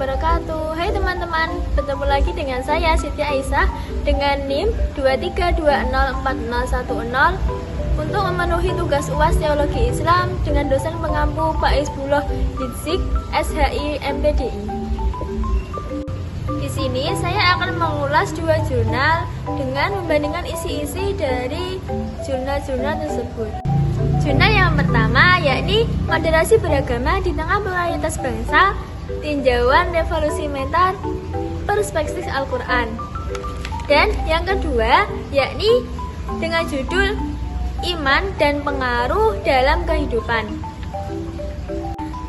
wabarakatuh. Hai teman-teman, bertemu lagi dengan saya Siti Aisyah dengan NIM 23204010 untuk memenuhi tugas UAS Teologi Islam dengan dosen pengampu Pak Isbullah Hidzik, SHI MPDI. Di sini saya akan mengulas dua jurnal dengan membandingkan isi-isi dari jurnal-jurnal tersebut. Jurnal yang pertama yakni Moderasi Beragama di Tengah Pluralitas Bangsa, Tinjauan Revolusi Mental, Perspektif Al-Quran. Dan yang kedua yakni dengan judul Iman dan Pengaruh dalam Kehidupan.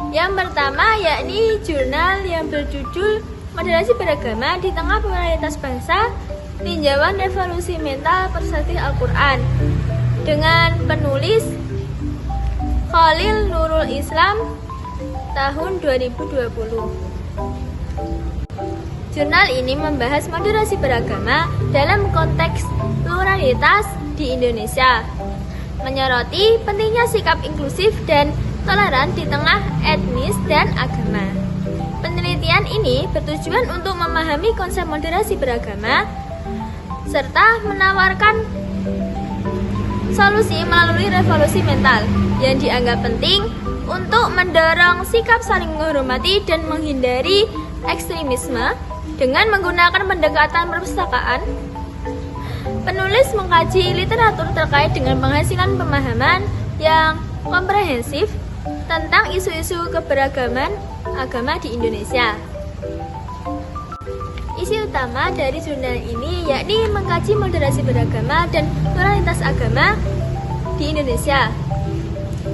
Yang pertama yakni jurnal yang berjudul Moderasi Beragama di Tengah Pluralitas Bangsa, Tinjauan Revolusi Mental, Perspektif Al-Quran dengan penulis Khalil Nurul Islam tahun 2020. Jurnal ini membahas moderasi beragama dalam konteks pluralitas di Indonesia, menyoroti pentingnya sikap inklusif dan toleran di tengah etnis dan agama. Penelitian ini bertujuan untuk memahami konsep moderasi beragama serta menawarkan solusi melalui revolusi mental yang dianggap penting untuk mendorong sikap saling menghormati dan menghindari ekstremisme dengan menggunakan pendekatan perpustakaan. Penulis mengkaji literatur terkait dengan penghasilan pemahaman yang komprehensif tentang isu-isu keberagaman agama di Indonesia. Isi utama dari jurnal ini yakni mengkaji moderasi beragama dan pluralitas agama di Indonesia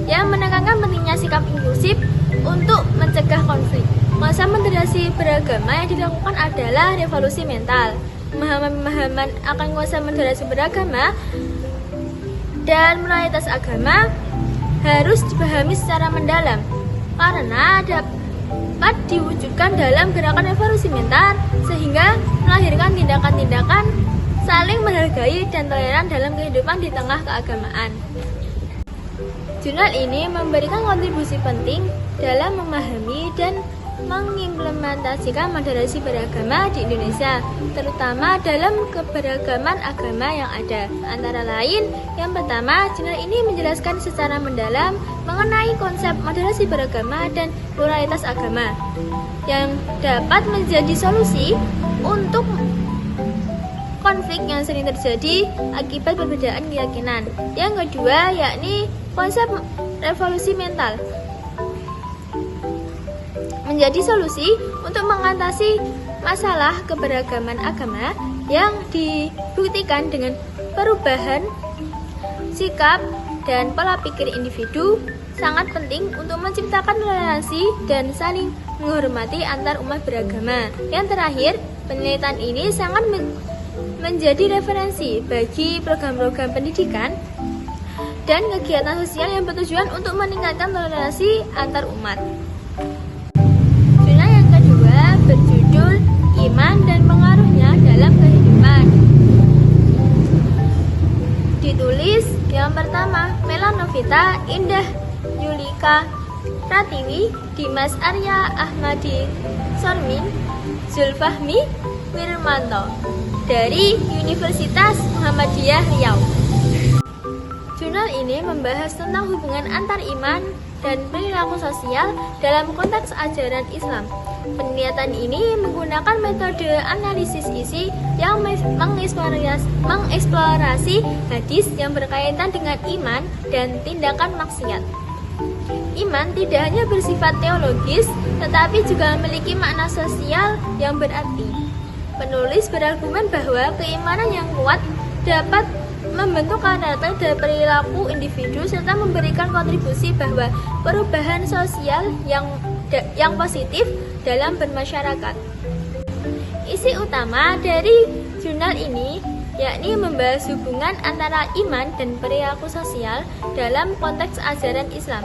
yang menekankan pentingnya sikap inklusif untuk mencegah konflik. Konsep moderasi beragama yang dilakukan adalah revolusi mental. Pemahaman akan konsep moderasi beragama dan pluralitas agama harus dipahami secara mendalam karena dapat diwujudkan dalam gerakan revolusi mental sehingga melahirkan tindakan-tindakan saling menghargai dan toleran dalam kehidupan di tengah keagamaan. Jurnal ini memberikan kontribusi penting dalam memahami dan mengimplementasikan moderasi beragama di Indonesia, terutama dalam keberagaman agama yang ada. Antara lain, yang pertama, jurnal ini menjelaskan secara mendalam mengenai konsep moderasi beragama dan pluralitas agama yang dapat menjadi solusi untuk konflik yang sering terjadi akibat perbedaan keyakinan. Yang kedua, yakni konsep revolusi mental menjadi solusi untuk mengatasi masalah keberagaman agama yang dibuktikan dengan perubahan sikap dan pola pikir individu. Sangat penting untuk menciptakan toleransi dan saling menghormati antar umat beragama. Yang terakhir, penelitian ini sangat menjadi referensi bagi program-program pendidikan dan kegiatan sosial yang bertujuan untuk meningkatkan toleransi antar umat. Jurnal yang kedua berjudul Iman dan Pengaruhnya dalam Kehidupan. Ditulis yang pertama Melanovita Indah Yulika Pratiwi, Dimas Arya Ahmadi Sormin, Zulfahmi Wirmanto dari Universitas Muhammadiyah Riau. Jurnal ini membahas tentang hubungan antar iman dan perilaku sosial dalam konteks ajaran Islam. Penelitian ini menggunakan metode analisis isi yang mengeksplorasi hadis yang berkaitan dengan iman dan tindakan maksiat. Iman tidak hanya bersifat teologis, tetapi juga memiliki makna sosial yang berarti. Penulis berargumen bahwa keimanan yang kuat dapat membentuk karakter dan perilaku individu serta memberikan kontribusi bahwa perubahan sosial yang positif dalam bermasyarakat. Isi utama dari jurnal ini yakni membahas hubungan antara iman dan perilaku sosial dalam konteks ajaran Islam.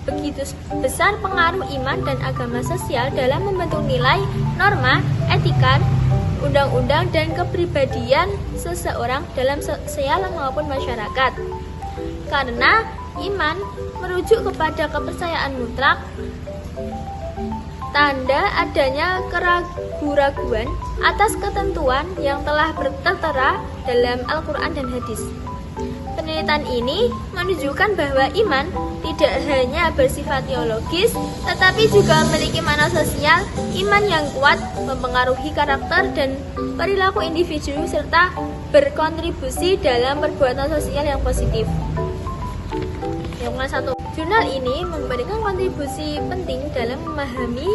Begitu besar pengaruh iman dan agama sosial dalam membentuk nilai, norma, etika, undang-undang, dan kepribadian seseorang dalam sosial maupun masyarakat. Karena iman merujuk kepada kepercayaan mutlak tanda adanya keraguan-raguan atas ketentuan yang telah tertera dalam Al-Quran dan hadis. Penelitian ini menunjukkan bahwa iman tidak hanya bersifat teologis, tetapi juga memiliki makna sosial. Iman yang kuat mempengaruhi karakter dan perilaku individu serta berkontribusi dalam perbuatan sosial yang positif. Yang 1. Jurnal ini memberikan kontribusi penting dalam memahami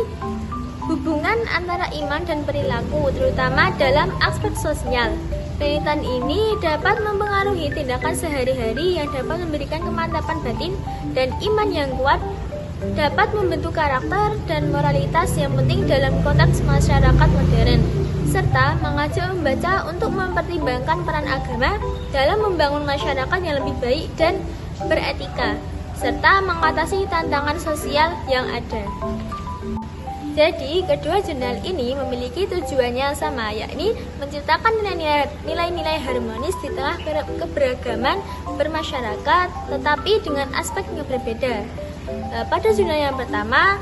hubungan antara iman dan perilaku, terutama dalam aspek sosial. Penelitian ini dapat mempengaruhi tindakan sehari-hari yang dapat memberikan kemantapan batin, dan iman yang kuat dapat membentuk karakter dan moralitas yang penting dalam konteks masyarakat modern, serta mengajak membaca untuk mempertimbangkan peran agama dalam membangun masyarakat yang lebih baik dan beretika, serta mengatasi tantangan sosial yang ada. Jadi, kedua jurnal ini memiliki tujuan yang sama, yakni menciptakan nilai-nilai harmonis di tengah keberagaman bermasyarakat, tetapi dengan aspek yang berbeda. Pada jurnal yang pertama,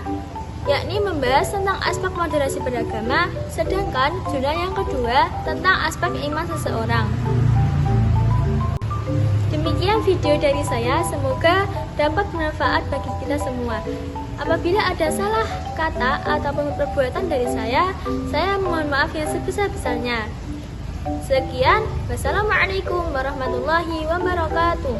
yakni membahas tentang aspek moderasi beragama, sedangkan jurnal yang kedua tentang aspek iman seseorang. Demikian video dari saya, semoga dapat bermanfaat bagi kita semua. Apabila ada salah kata ataupun perbuatan dari saya mohon maaf yang sebesar-besarnya. Sekian, wassalamualaikum warahmatullahi wabarakatuh.